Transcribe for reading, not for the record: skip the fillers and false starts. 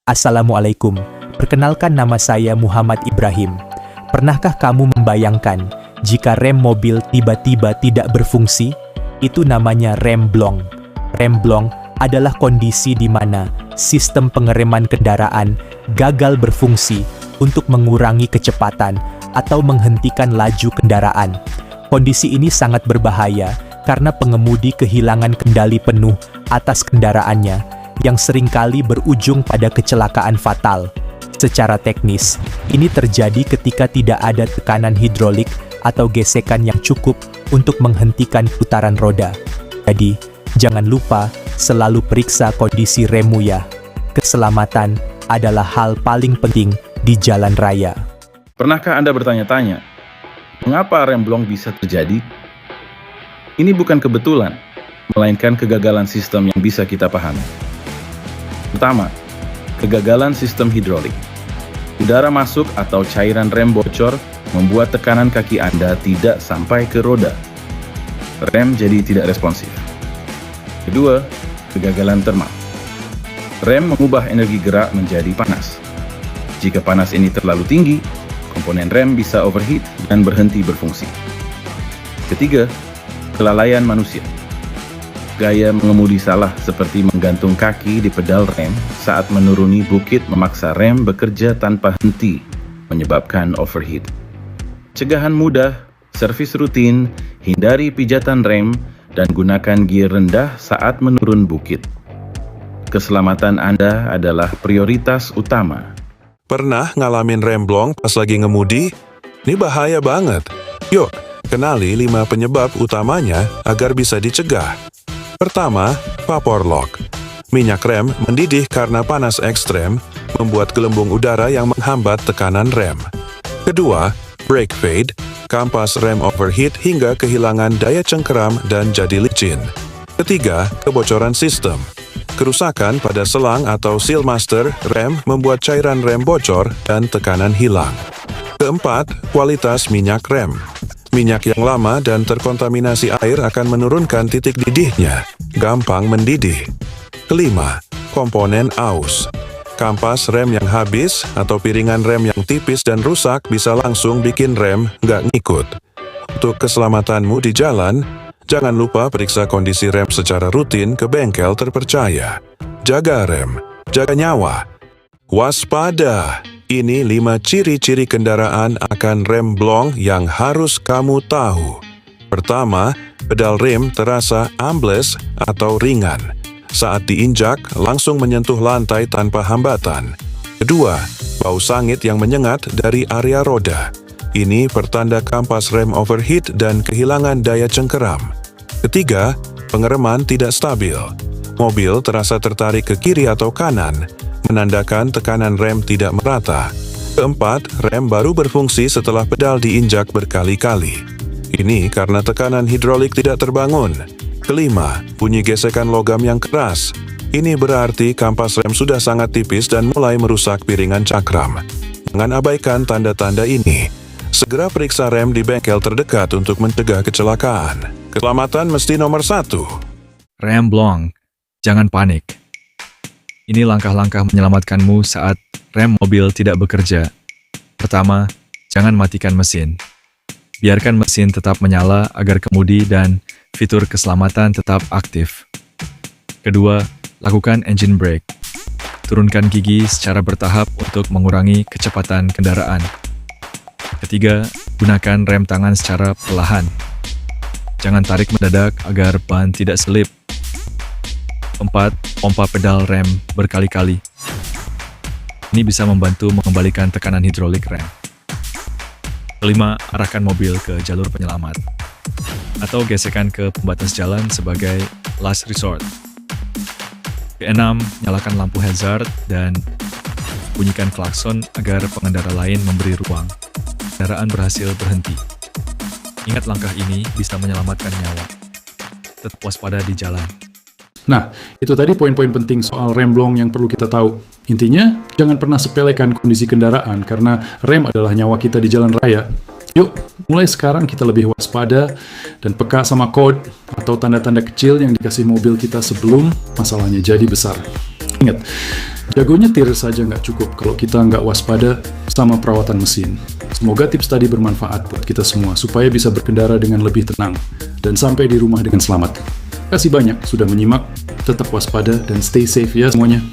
Assalamualaikum, perkenalkan nama saya Muhammad Ibrahim. Pernahkah kamu membayangkan jika rem mobil tiba-tiba tidak berfungsi? Itu namanya rem blong. Rem blong adalah kondisi di mana sistem pengereman kendaraan gagal berfungsi untuk mengurangi kecepatan atau menghentikan laju kendaraan. Kondisi ini sangat berbahaya karena pengemudi kehilangan kendali penuh atas kendaraannya yang seringkali berujung pada kecelakaan fatal. Secara teknis, ini terjadi ketika tidak ada tekanan hidrolik atau gesekan yang cukup untuk menghentikan putaran roda. Jadi, jangan lupa selalu periksa kondisi remmu ya. Keselamatan adalah hal paling penting di jalan raya. Pernahkah Anda bertanya-tanya, mengapa rem blong bisa terjadi? Ini bukan kebetulan, melainkan kegagalan sistem yang bisa kita pahami. Pertama, kegagalan sistem hidrolik. Udara masuk atau cairan rem bocor membuat tekanan kaki Anda tidak sampai ke roda. Rem jadi tidak responsif. Kedua, kegagalan termal. Rem mengubah energi gerak menjadi panas. Jika panas ini terlalu tinggi, komponen rem bisa overheat dan berhenti berfungsi. Ketiga, kelalaian manusia. Gaya mengemudi salah seperti menggantung kaki di pedal rem saat menuruni bukit memaksa rem bekerja tanpa henti, menyebabkan overheat. Cegahan mudah, servis rutin, hindari pijatan rem, dan gunakan gear rendah saat menurun bukit. Keselamatan Anda adalah prioritas utama. Pernah ngalamin rem blong pas lagi ngemudi? Ini bahaya banget. Yuk, kenali 5 penyebab utamanya agar bisa dicegah. Pertama, vapor lock. Minyak rem mendidih karena panas ekstrem, membuat gelembung udara yang menghambat tekanan rem. Kedua, brake fade. Kampas rem overheat hingga kehilangan daya cengkeram dan jadi licin. Ketiga, kebocoran sistem. Kerusakan pada selang atau seal master rem membuat cairan rem bocor dan tekanan hilang. Keempat, kualitas minyak rem. Minyak yang lama dan terkontaminasi air akan menurunkan titik didihnya, gampang mendidih. Kelima, komponen aus. Kampas rem yang habis atau piringan rem yang tipis dan rusak bisa langsung bikin rem nggak ngikut. Untuk keselamatanmu di jalan, jangan lupa periksa kondisi rem secara rutin ke bengkel terpercaya. Jaga rem, jaga nyawa. Waspada! Ini 5 ciri-ciri kendaraan akan rem blong yang harus kamu tahu. Pertama, pedal rem terasa ambles atau ringan. Saat diinjak, langsung menyentuh lantai tanpa hambatan. Kedua, bau sangit yang menyengat dari area roda. Ini pertanda kampas rem overheat dan kehilangan daya cengkeram. Ketiga, pengereman tidak stabil. Mobil terasa tertarik ke kiri atau kanan, menandakan tekanan rem tidak merata. Keempat, rem baru berfungsi setelah pedal diinjak berkali-kali. Ini karena tekanan hidrolik tidak terbangun. Kelima, bunyi gesekan logam yang keras. Ini berarti kampas rem sudah sangat tipis dan mulai merusak piringan cakram. Jangan abaikan tanda-tanda ini. Segera periksa rem di bengkel terdekat untuk mencegah kecelakaan. Keselamatan mesti nomor 1. Rem blong, jangan panik. Ini langkah-langkah menyelamatkanmu saat rem mobil tidak bekerja. Pertama, jangan matikan mesin. Biarkan mesin tetap menyala agar kemudi dan fitur keselamatan tetap aktif. Kedua, lakukan engine brake. Turunkan gigi secara bertahap untuk mengurangi kecepatan kendaraan. Ketiga, gunakan rem tangan secara perlahan. Jangan tarik mendadak agar ban tidak selip. 4. Pompa pedal rem berkali-kali. Ini bisa membantu mengembalikan tekanan hidrolik rem. 5. Arahkan mobil ke jalur penyelamat atau gesekan ke pembatas jalan sebagai last resort. 6. Nyalakan lampu hazard dan bunyikan klakson agar pengendara lain memberi ruang. Kendaraan berhasil berhenti. Ingat, langkah ini bisa menyelamatkan nyawa. Tetap waspada di jalan. Nah, itu tadi poin-poin penting soal rem blong yang perlu kita tahu. Intinya, jangan pernah sepelekan kondisi kendaraan karena rem adalah nyawa kita di jalan raya. Yuk, mulai sekarang kita lebih waspada dan peka sama kode atau tanda-tanda kecil yang dikasih mobil kita sebelum masalahnya jadi besar. Ingat, Jago nyetir saja nggak cukup kalau kita nggak waspada sama perawatan mesin. Semoga tips tadi bermanfaat buat kita semua supaya bisa berkendara dengan lebih tenang dan sampai di rumah dengan selamat. Kasih banyak sudah menyimak, tetap waspada dan stay safe ya semuanya.